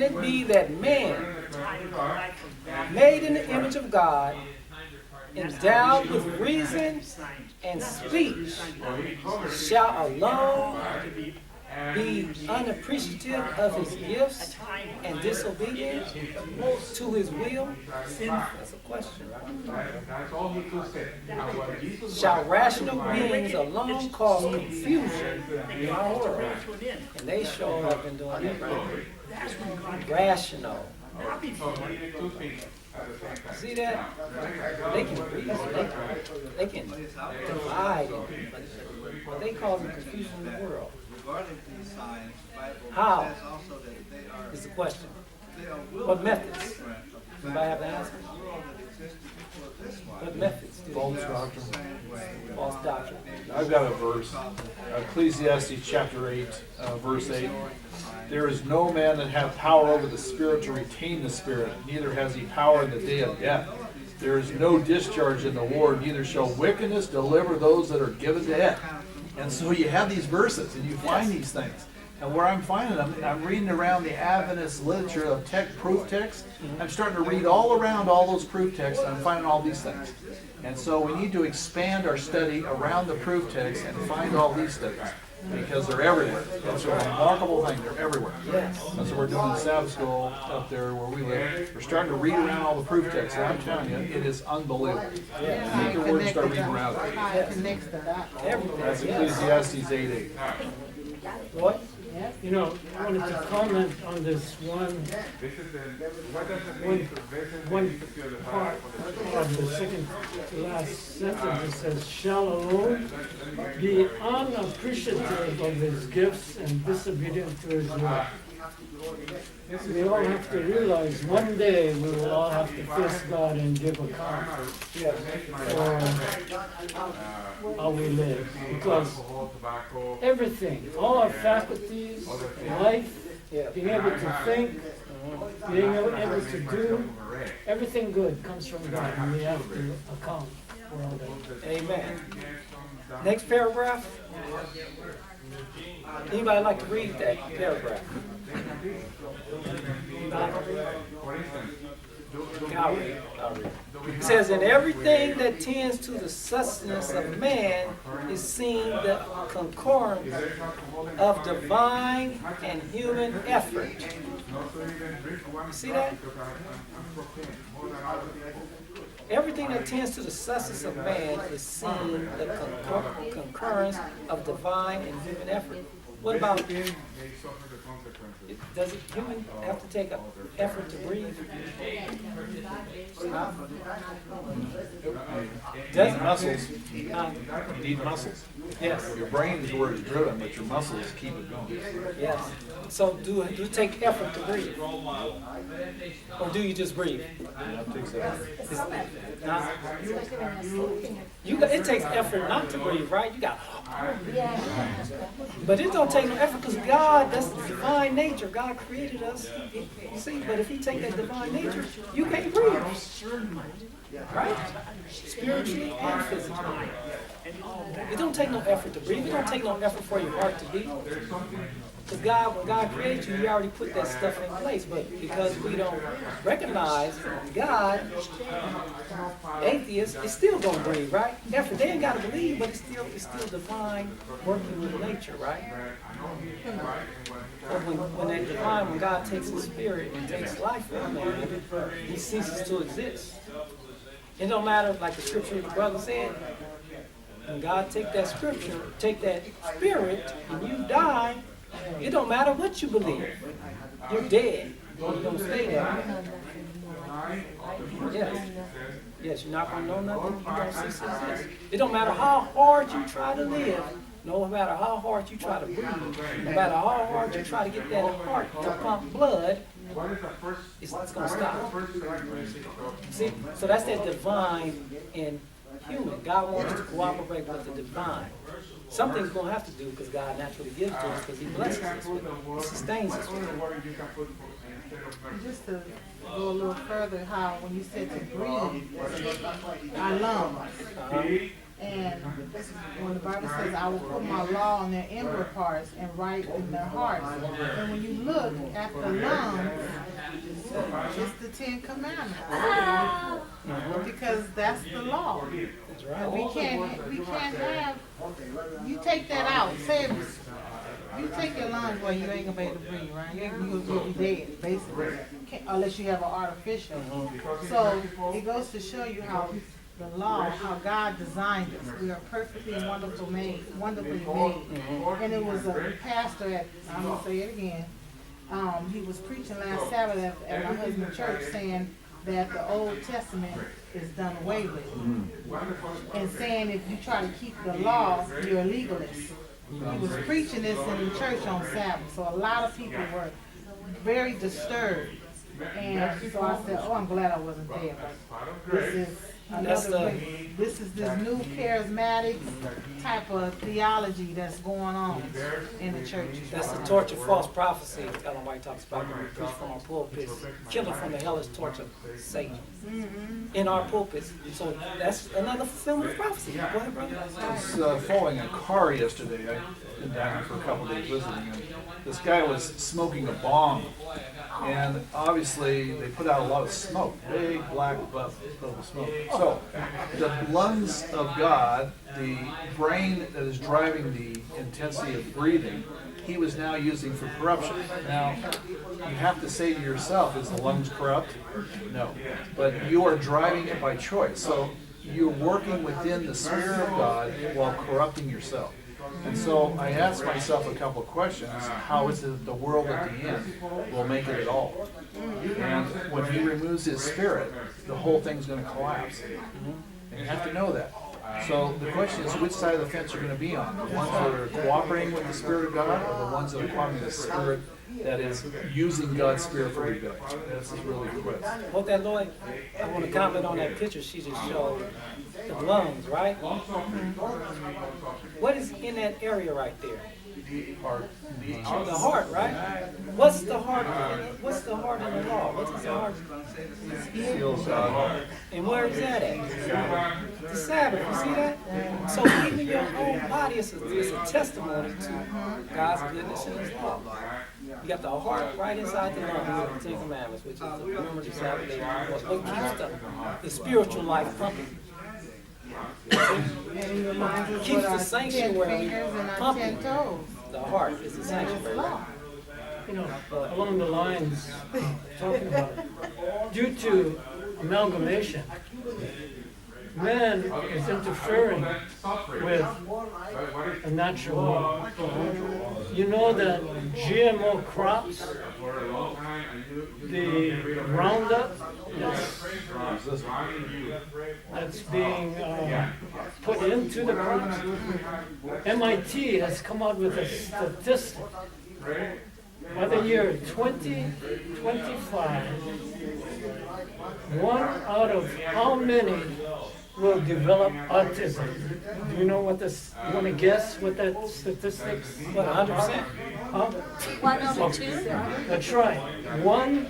it be that man, made in the image of God, endowed with reason and speech, shall alone be unappreciative of his gifts and disobedient to his will? That's a question, right? That's all he could say. Shall rational beings alone cause confusion in our world? And they sure have been doing it right. Rational. See that? They can reason, they can divide, but they cause confusion in the world. Regarding these signs, the Bible How? says also that they are Is the question. will What be methods? different of the Anybody have the fact answer? that the world that existed before this one What methods do False they use? doctrine. same way. False doctrine. I've got a verse, Ecclesiastes chapter 8, verse 8. There is no man that hath power over the Spirit to retain the Spirit, neither has he power in the day of death. There is no discharge in the war, neither shall wickedness deliver those that are given to it. And so you have these verses, and you find these things. And where I'm finding them, I'm reading around the Adventist literature of proof texts. I'm starting to read all around all those proof texts, and I'm finding all these things. And so we need to expand our study around the proof text and find all these things, because they're everywhere. It's a remarkable thing. They're everywhere. That's what we're doing in Sabbath school up there where we live. We're starting to read around all the proof texts, and I'm telling you, it is unbelievable. Take your word and start reading around it. How it connects the dots. Everything. That's Ecclesiastes 8:8. What? You know, I wanted to comment on this one part of the second to last sentence. It says, shall alone be unappreciative of his gifts and disobedient to his will. We all have to realize one day we will all have to face God and give account for how we live. Because everything, all our faculties, life, being able to think, being able to do, everything good comes from God, and we have to account for all that. Amen. Next paragraph. Anybody like to read that paragraph? I'll read. It says, in everything that tends to the sustenance of man is seen the concurrence of divine and human effort. You see that? Everything that tends to the sustenance of man is seen the concurrence of divine and human effort. What about, does it human have to take an effort to breathe? Does muscles. You Uh, need muscles. yes, Your brain is where it's driven, but your muscles keep it going. yes. So do it take effort to breathe? Or do you just breathe? Yeah, it takes that. Huh? It takes effort not to breathe, right? You got, but it don't take no effort because God, that's the divine nature. God created us. You see, but if He take that divine nature, you can't breathe, right? Spiritually and physically. It don't take no effort to breathe. It don't take no effort for your heart to beat. Because God, when God created you, He already put that stuff in place. But because we don't recognize God, atheists, it's still going to breathe, right? Effort, they ain't got to believe, but it's still divine working with nature, right? But when that divine, when God takes His spirit and takes life from man, He ceases to exist. It don't matter, like the scripture the brother said, when God take that scripture, take that spirit, and you die, it don't matter what you believe. You're dead. You're going to stay there. Yes. Yes, you're not going to know nothing. You're going to cease to exist. It don't matter how hard you try to live. No matter how hard you try to breathe. No matter how hard you try to get that heart to pump blood, it's going to stop. See? So that's that divine and human. God wants us to cooperate with the divine. Something's going to have to do because God naturally gives to us because He blesses us with it. He sustains us with it. Just to go a little further, how when you said to breathe, our lungs. And when the Bible says, I will put my law on their inward parts and write in their hearts. And when you look at the lungs, Ten Commandments. Mhm. Because that's the law. That's And right. we can't have, you take that out, say, you take your lungs away, you ain't gonna be able to breathe, right? You'll be dead, basically, unless you have an artificial. So it goes to show you how the law, how God designed us. We are perfectly and wonderfully made. And it was a pastor at, I'm gonna say it again, he was preaching last Sabbath at my husband's church saying that the Old Testament is done away with. And saying if you try to keep the law, you're a legalist. He was preaching this in the church on Sabbath, so a lot of people were very disturbed. And so I said, oh, I'm glad I wasn't there. But this is another way. This is this new charismatic type of theology that's going on in the church. That's the torch of false prophecy. Ellen White talks about when we preach from our pulpits, killing from the hellish torch of Satan in our pulpits. So that's another fulfillment of prophecy. Go ahead, brother. I was following a car yesterday. I've been down here for a couple of days visiting, and this guy was smoking a bong. And obviously, they put out a lot of smoke, big black puff of smoke. So, the lungs of God, the brain that is driving the intensity of breathing, he was now using for corruption. Now, you have to say to yourself, is the lungs corrupt? No. But you are driving it by choice. So, you're working within the Spirit of God while corrupting yourself. And so I asked myself a couple of questions. How is it the world at the end will make it at all? And when he removes his spirit, the whole thing's going to collapse. And you have to know that. So the question is, which side of the fence you're going to be on? The ones that are cooperating with the Spirit of God, or the ones that are cooperating with the Spirit that is using God's Spirit for rebellion? This is really the question. Hold that, Lloyd. I want to comment on that picture she just showed. The lungs, right? What is in that area right there? Heart, knees. The heart, right? What's the heart? What's the heart in the law? What's the heart? Seals God. And where is that at? The Sabbath. You see that? So even your own body is a testimony to God's goodness and His law. You got the heart right inside the lungs of the Ten Commandments, which is the remembrance of Sabbath day. What keeps the spiritual life pumping? And he reminds us Keeps what the our 10 sanctuary fingers and our pumping. 10 toes. The heart is the That is sanctuary. law. You know, along the lines talking about due to amalgamation, man is interfering with a natural law. You know that GMO crops, the Roundup that's being put into the crops. MIT has come out with a statistic. By the year 2025, one out of how many will develop autism? Do you know what this, you want to guess what that statistics? What, 100%? Huh? 1 over 2? That's right. 1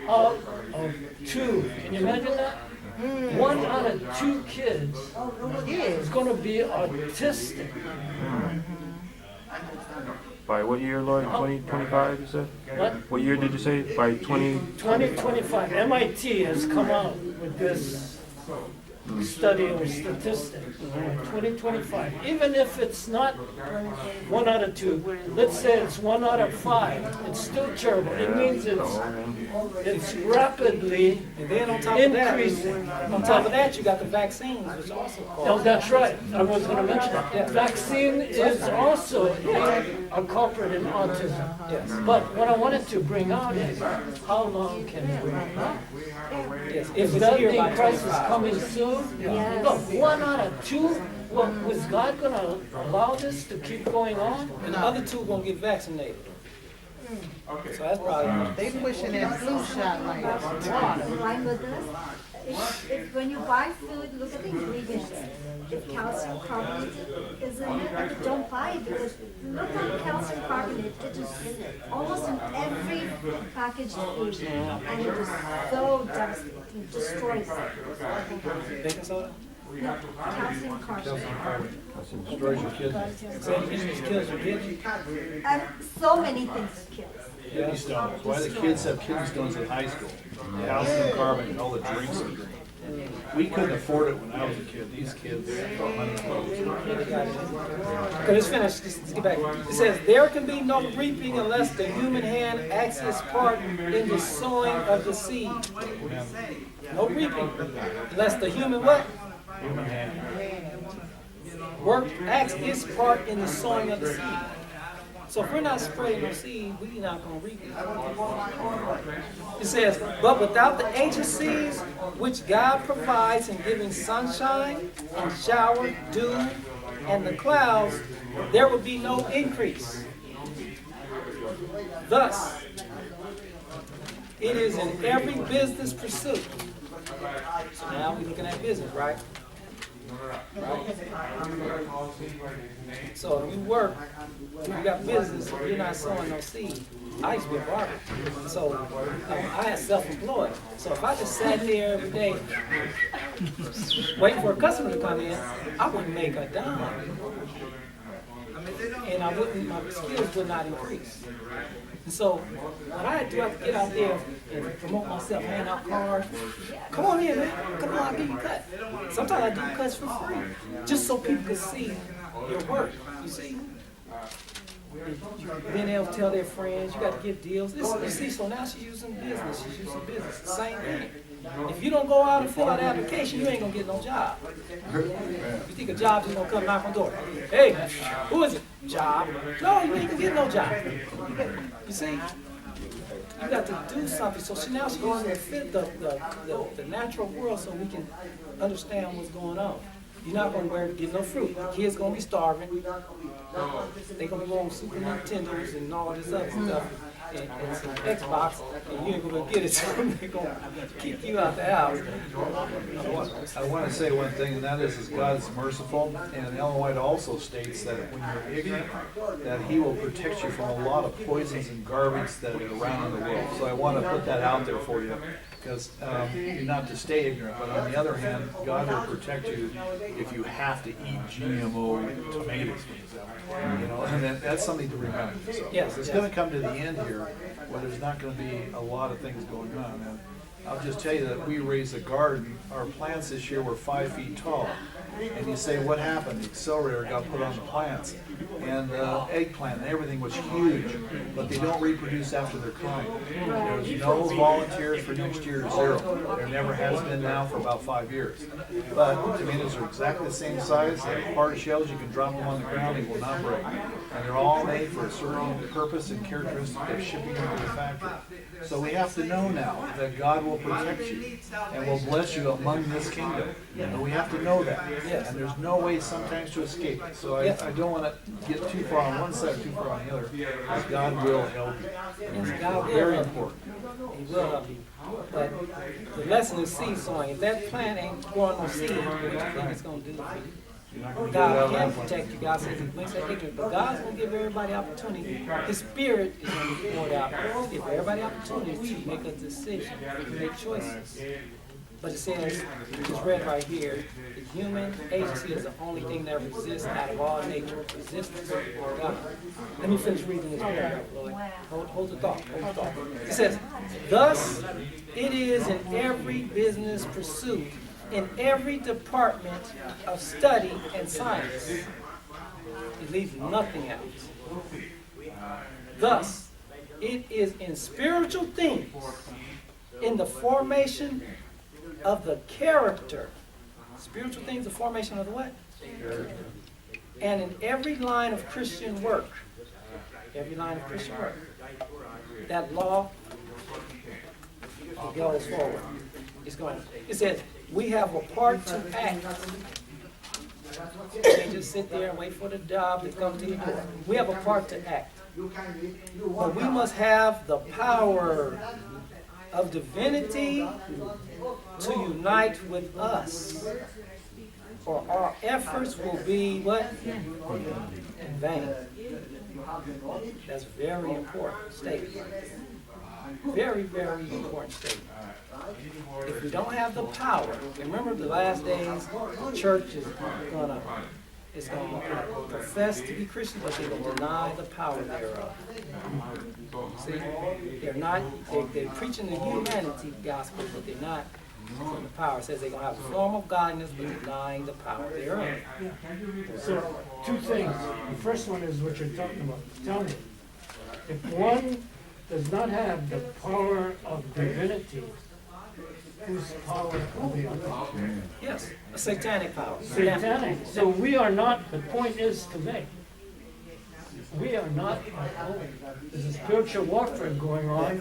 out of 2. Can you imagine that? 1 out of 2 kids is going to be autistic. By what year, Lord? 2025, you said? What? What year did you say? By 2025. MIT has come out with this study or statistic. 2025. Even if it's not 1 out of 2, let's say it's 1 out of 5, it's still terrible. It means it's rapidly And then on top increasing. on top of that, you got the vaccines, which also Oh, cause. that's right. I was going to mention that. Vaccine is also a culprit in autism. Yes. But what I wanted to bring out is how long can we wait? Yes, Is if it's that here the by crisis 25. coming soon? Yes. Look, 1 out of 2. Well, was God going to allow this to keep going on? And the other 2 gonna get vaccinated. So that's probably. They pushing that flu shot like water. In line with this, if when you buy food, look at the ingredients. If calcium carbonate is in it, don't buy it because look at calcium carbonate. It is almost in every packaged food, and it is so devastating. It destroys it. Baking soda? No, calcium carbonate. Destroys your kidney. So it just kills your kids. And so many things it kills. kidney stones. Why the kids have kidney stones in high school? Calcium carbonate and all the drinks we drink. We couldn't afford it when I was a kid. These kids, money. Okay, let's finish. Let's get back. It says, there can be no reaping unless the human hand acts its part in the sowing of the seed. No reaping unless the human what? Human hand. Work acts its part in the sowing of the seed. So if we're not spreading no seed, we're not going to reap it. It says, but without the agencies which God provides in giving sunshine and shower, dew, and the clouds, there will be no increase. Thus, it is in every business pursuit. So now we're looking at business, right? So if you work, if you got business, you're not sowing no seed. I used to be a barber, so I had self-employed. So if I just sat there every day waiting for a customer to come in, I wouldn't make a dime, and my skills would not increase. And so what I do, I have to get out there and promote myself, hand out cards. Come on in, man. Come on, I'll give you a cut. Sometimes I do cuts for free, just so people can see your work. You see? Being able to tell their friends, you got to give deals. You see, so now she's using business. She's using business. Same thing. If you don't go out and fill out an application, you ain't going to get no job. You think a job just going to come knock on the door? Hey, who is it? Job? No, you ain't going to get no job. You see? You got to do something. So now she's using the natural world so we can understand what's going on. You're not going to get no fruit. The kids going to be starving. They're going to be on Super Nintendos and all this other stuff. And some Xbox, and you ain't gonna get it, so they're gonna kick you out the house. I want to say one thing, and that is God's merciful, and Ellen White also states that when you're ignorant, that He will protect you from a lot of poisons and garbage that are around in the world. So I want to put that out there for you, because you're not to stay ignorant, but on the other hand, God will protect you if you have to eat GMO tomatoes, for example. You know, and that's something to remember. So Yes, it's yes. going to come to the end here where there's not going to be a lot of things going on. And I'll just tell you that we raised a garden. Our plants this year were 5 feet tall. And you say, what happened? The accelerator got put on the plants. And eggplant and everything was huge. But they don't reproduce after they're kind. There's no volunteers for next year, 0. There never has been now for about 5 years. But the tomatoes are exactly the same size. They have hard shells. You can drop them on the ground. They will not break. And they're all made for a certain purpose and characteristic of shipping them to the factory. So we have to know now that God will protect you and will bless you among this kingdom. And we have to know that. And there's no way sometimes to escape it. So I don't want to get too far on one side, too far on the other. Because God will help you. Yes, God will Very help you. important. He will help you. But the lesson is seed sowing. If that plant ain't growing no seed, what do you think it's going to do for you? You're not going to get it God out of can that one. protect you. God says He makes that ignorant. But God's going to give everybody opportunity. His Spirit is going to be poured out. Give everybody opportunity to make a decision, to make choices. But it says, it's read right here, the human agency is the only thing that exists out of all nature. Resistance to God. Let me finish reading this paragraph, Lloyd. Hold the thought. Hold the thought. It says, thus it is in every business pursuit, in every department of study and science. It leaves nothing out. Thus, it is in spiritual things, in the formation of the character. Spiritual things, the formation of the what? And in every line of Christian work, every line of Christian work, that law goes forward. It's going. It says, we have a part to act. You can't just sit there and wait for the job to come to you. We have a part to act. But we must have the power of divinity to unite with us, or our efforts will be what? In vain. That's a very important statement. Very, very important statement. If we don't have the power, remember the last days, the church is gonna profess to be Christian, but they're gonna deny the power thereof. See, they're preaching the humanity gospel, but they're not from the power. It says they're gonna have a form of godliness, but denying the power thereof. So, two things. The first one is what you're talking about. Tell me, if one does not have the power of divinity, whose power will be on? Yes, a satanic power. Satanic. So we are not, the point is to make, we are not our own. There's a spiritual warfare going on.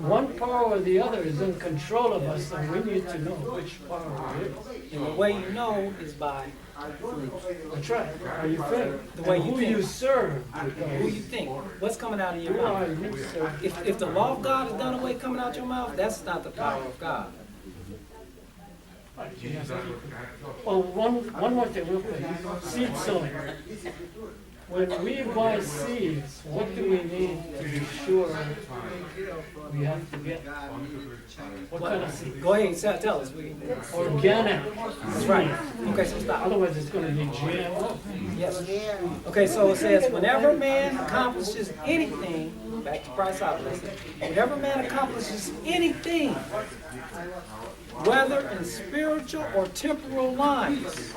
One power or the other is in control of us, and we need to know which power it is. And the way you know is by That's right. Are you faith? The way And you who think. you serve. who you think. What's coming out of your Who are mouth? you serve? If the law of God is done away coming out your mouth, that's not the power of God. Oh, one more thing, real quick. Seed sowing. When we buy seeds, what do we need to be sure we have to get? What kind of seed? Go ahead and tell us. Organic. That's right. Okay, so stop. Otherwise, it's going to be GMO. Yes. Okay, so it says, whenever man accomplishes anything, back to Christ's lesson, whenever man accomplishes anything, whether in spiritual or temporal lines,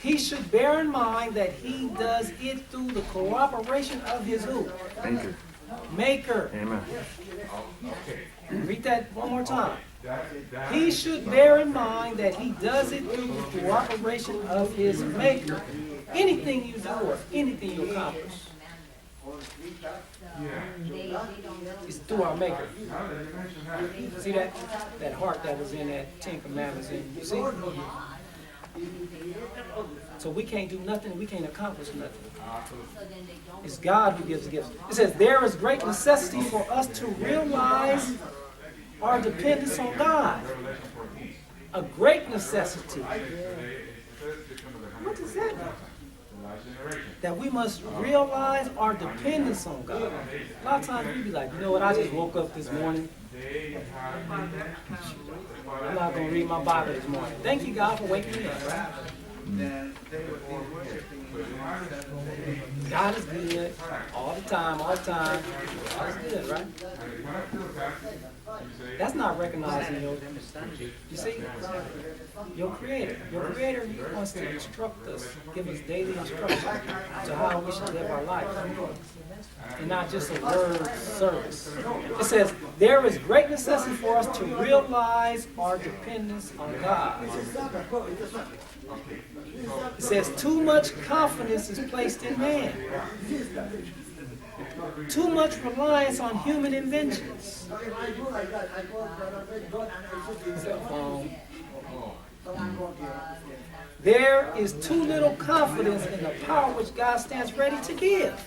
he should bear in mind that he does it through the cooperation of his who? Anchor. Maker. Amen. Read that one more time. He should bear in mind that he does it through the cooperation of his maker. Anything you do or anything you accomplish, it's through our maker. See that? That heart that was in that Ten Commandments. You see? So we can't do nothing, we can't accomplish nothing. It's God who gives the gifts. It says, there is great necessity for us to realize our dependence on God. A great necessity. What does that mean? That we must realize our dependence on God. A lot of times we be like, you know what, I just woke up this morning. I'm not going to read my Bible this morning. Thank you, God, for waking me up, right? Then they would be worshiping you on the seventh day. God is good all the time, all the time. God is good, right? That's not recognizing your, you see, your Creator, He wants to instruct us, give us daily instruction to how we should live our life. And not just a word service. It says, there is great necessity for us to realize our dependence on God. It says, too much confidence is placed in man. Too much reliance on human inventions. There is too little confidence in the power which God stands ready to give.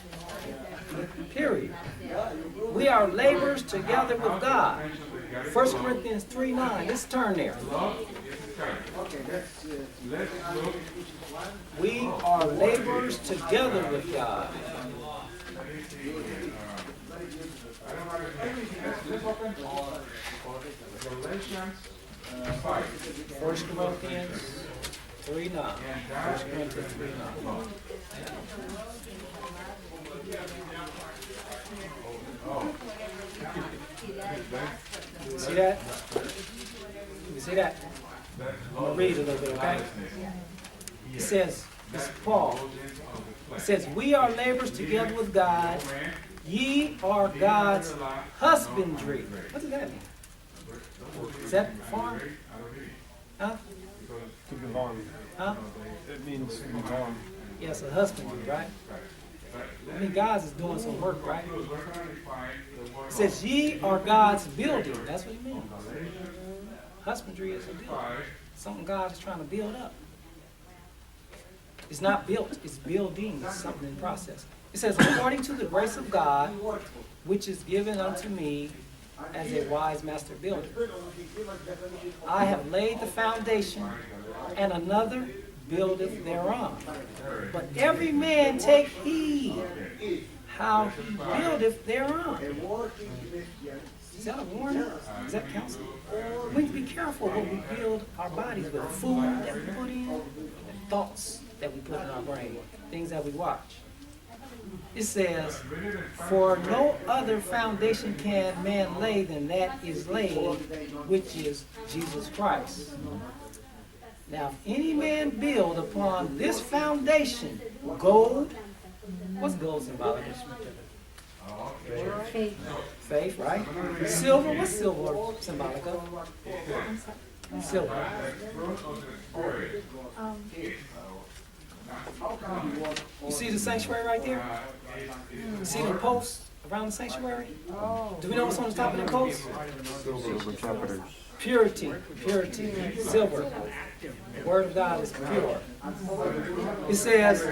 Period. We are laborers together with God. 1 Corinthians 3:9. Let's turn there. We are laborers together with God. First Corinthians 3:9. 1 Corinthians 3:9. See that? You see that? I'm going to read a little bit, okay? It says, this is Paul. It says, we are laborers together with God. Ye are God's husbandry. What does that mean? Is that farm? Huh? To belong. Huh? It means to belong. Yes, a husbandry, right? I mean, God is doing some work, right? It says, ye are God's building. That's what it means. Husbandry is a building. Something God is trying to build up. It's not built, it's building. It's something in process. It says, according to the grace of God, which is given unto me as a wise master builder. I have laid the foundation, and another buildeth thereon. But every man take heed how he buildeth thereon. Is that a warning? Is that counsel? We need to be careful what we build our bodies with. Food that we put in, and thoughts that we put in our brain, things that we watch. it says, for no other foundation can man lay than that is laid, which is Jesus Christ. Now, if any man build upon this foundation gold, what's gold symbolic? Faith. Faith, right? Silver, what's silver symbolic of? Silver. You see the sanctuary right there? You see the posts around the sanctuary? Do we know what's on the top of the posts? Silver chapters. Purity, purity, silver. The word of God is pure. It says,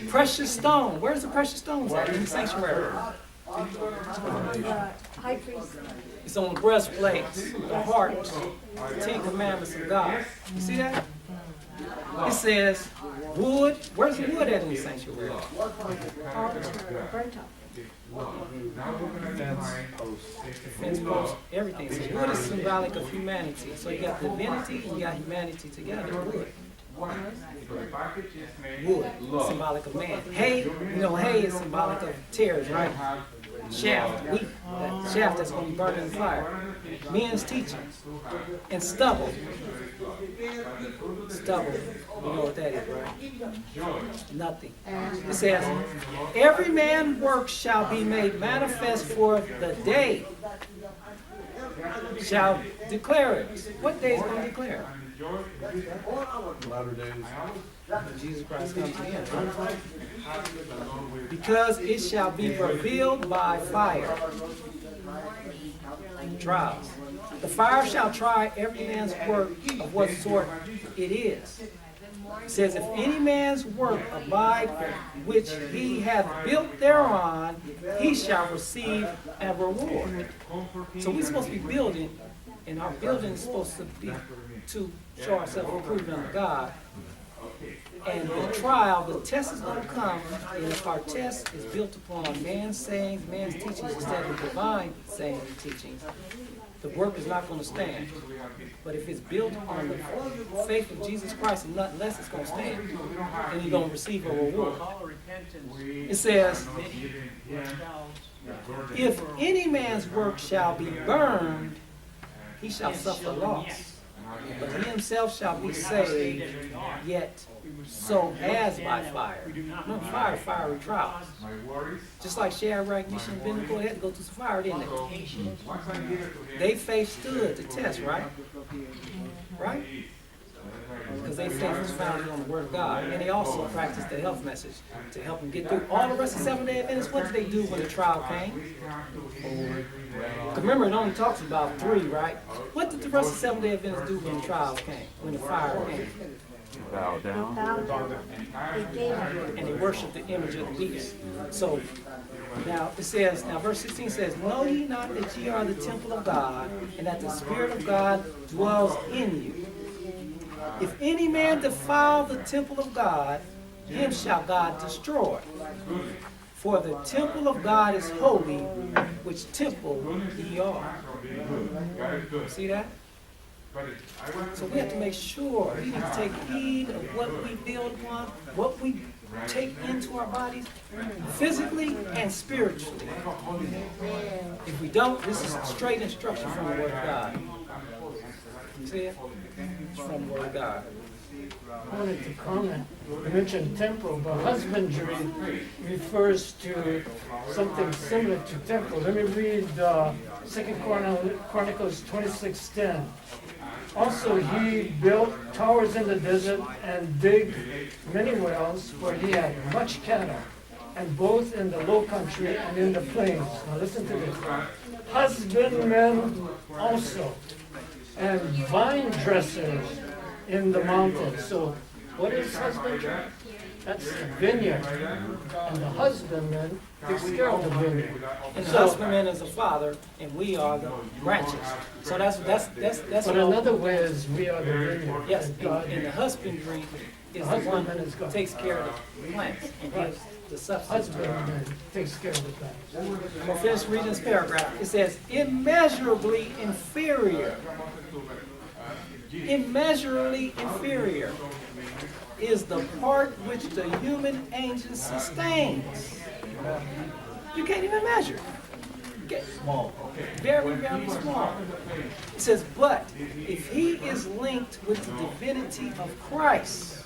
precious stone. Where's the precious stones at in the sanctuary? The high priest. It's on the breastplates, the heart, the 10 commandments of God. You see that? It says, wood. Where's the wood at in the sanctuary? Altar, burnt offering. Fence posts, everything. So wood is symbolic of humanity. So you got divinity and you got humanity together. Wood. Wood, symbolic of man. Hay, you know, hay is symbolic of tares, right? Shaft, wheat, that shaft that's going to be burned in the fire. Men's teachings. And stubble. Stubble, you know what that is, right? Nothing. It says, every man's work shall be made manifest, for the day shall declare it. What day is going to declare it? Latter days. Jesus Christ comes again. Because it shall be revealed by fire. Trials. The fire shall try every man's work of what sort it is. It says, if any man's work abide which he hath built thereon, he shall receive a reward. So we're supposed to be building, and our building is supposed to be to show ourselves approved unto God. And the trial, the test is going to come, and if our test is built upon man's sayings, man's teachings, instead of divine sayings and teachings, the work is not going to stand. But if it's built on the faith of Jesus Christ and nothing less, it's going to stand. And you're going to receive a reward. It says, if any man's work shall be burned, he shall suffer loss. But he himself shall be saved, yet so as by fire. Remember, fiery trials. Just like Shadrach, Meshach, and Abednego, they had to go through some fire, didn't they? They faith stood the test, right? Right? Because their faith was founded on the Word of God. And they also practiced the health message to help them get through. All the rest of Seventh-day Adventists, what did they do when the trial came? Because remember, it only talks about 3, right? What did the rest of Seventh-day Adventists do when the trial came, when the fire came? Bow down. And they worshiped the image of the beast. So now it says, now verse 16 says, know ye not that ye are the temple of God, and that the Spirit of God dwells in you? If any man defile the temple of God, him shall God destroy. For the temple of God is holy, which temple ye are. See that? So we have to make sure, we need to take heed of what we build upon, what we take into our bodies, physically and spiritually. If we don't, this is straight instruction from the Word of God. You see it? It's from the Word of God. I wanted to comment. You mentioned temple, but husbandry refers to something similar to temple. Let me read 2 Chronicles 26:10. Also he built towers in the desert and digged many wells, for he had much cattle, and both in the low country and in the plains. Now listen to this. Husbandmen also, and vine dressers in the mountains. So what is husbandry? That's the vineyard. And the husbandman takes care of the vineyard. And the husbandman is the father, and we are the branches. So that's But another way is we are the vineyard. yes, that God and the husbandry is the one who takes care of the plants and gives the substance. husbandman takes care of the plants. I'm going to finish reading this paragraph. It says, immeasurably inferior. Immeasurably inferior is the part which the human angel sustains. You can't even measure it. Okay. Small, okay. Very, very small. It says, but if he is linked with the divinity of Christ,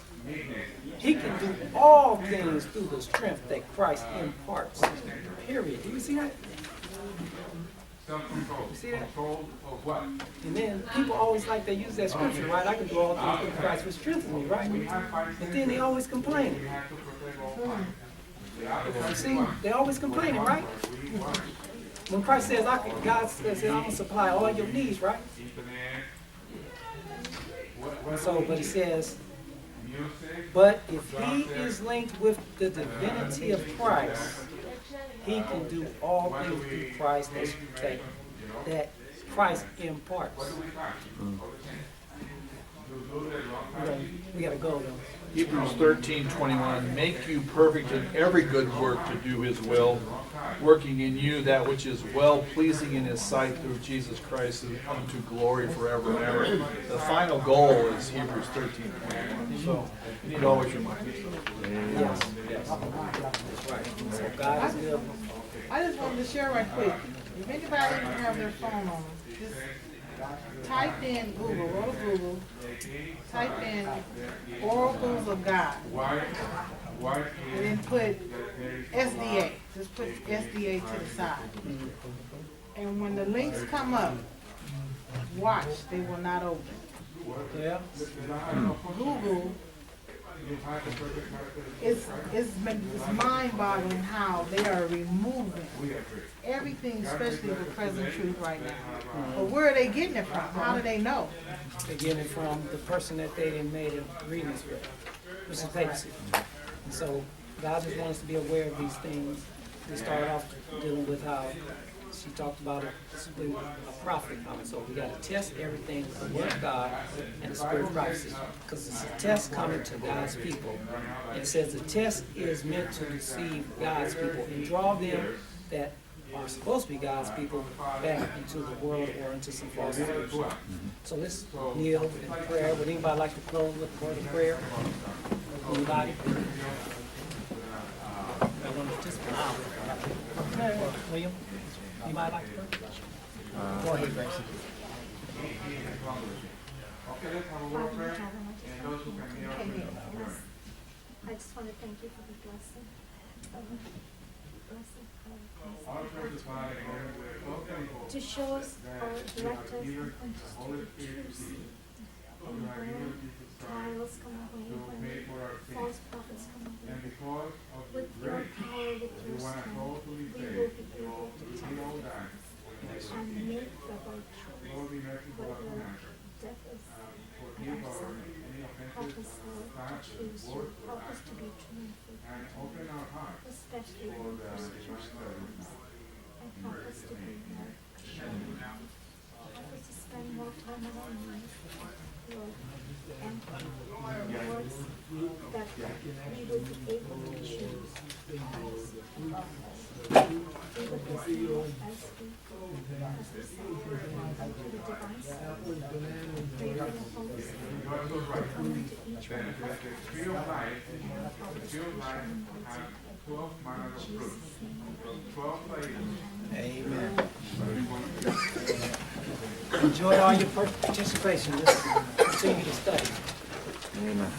he can do all things through the strength that Christ imparts. Period. Do you see that? You see that? And then people always like they use that scripture, right? I can do all things through Christ which strengthens me, right? But then they always complaining. You see, they always complaining, right? When Christ says, God says, I'm going to supply all your needs, right? And so, but he says, but if he is linked with the divinity of Christ, he can do all things through Christ that Christ imparts. We gotta go though. Hebrews 13:21, make you perfect in every good work to do his will, working in you that which is well pleasing in his sight through Jesus Christ unto glory forever and ever. The final goal is Hebrews 13:21. So you need to always remind yourself. Yes, yes. That's right. So God is good. I just wanted to share right quick. If anybody even have their phone on them, just type in Google, go to Google, type in Oracles of God, and then put SDA. Just put SDA to the side. And when the links come up, watch, they will not open. Yeah. Google, it's mind-boggling how they are removing everything, especially the present truth right now. But where are they getting it from? How do they know? They're getting it from the person that they done made agreements with, which is papacy. And so God just wants us to be aware of these things. We started off dealing with how she talked about a prophet coming. So we got to test everything with the word of God and the spirit of prophecy. Because it's a test coming to God's people. And it says the test is meant to deceive God's people and draw them that are supposed to be God's people back into the world or into some false religion. So let's kneel in prayer. Would anybody like to close with a word of prayer? Anybody? Okay, William, anybody like to pray? Go ahead, Gracie. I just want to thank you for the blessing. To show us or direct us and point us to the truth. And when trials come away, when false prophets come away, with your power, with your strength, we will be able to tell the difference and make the right choice. But Lord, death is absent. Help us, Lord, to choose you. Help us to be true and faithful, especially when persecution comes. And help us to be more assured. Help us to spend more time on our knees, Lord, and Lord, that we will be able to choose Christ. Be with us, Lord, as we go, as we say, to the divine self. Pray for the Holy Spirit to come into each one of us and help us to shine in Jesus' name. Amen. Enjoy all your participation. Let's continue to study. Amen.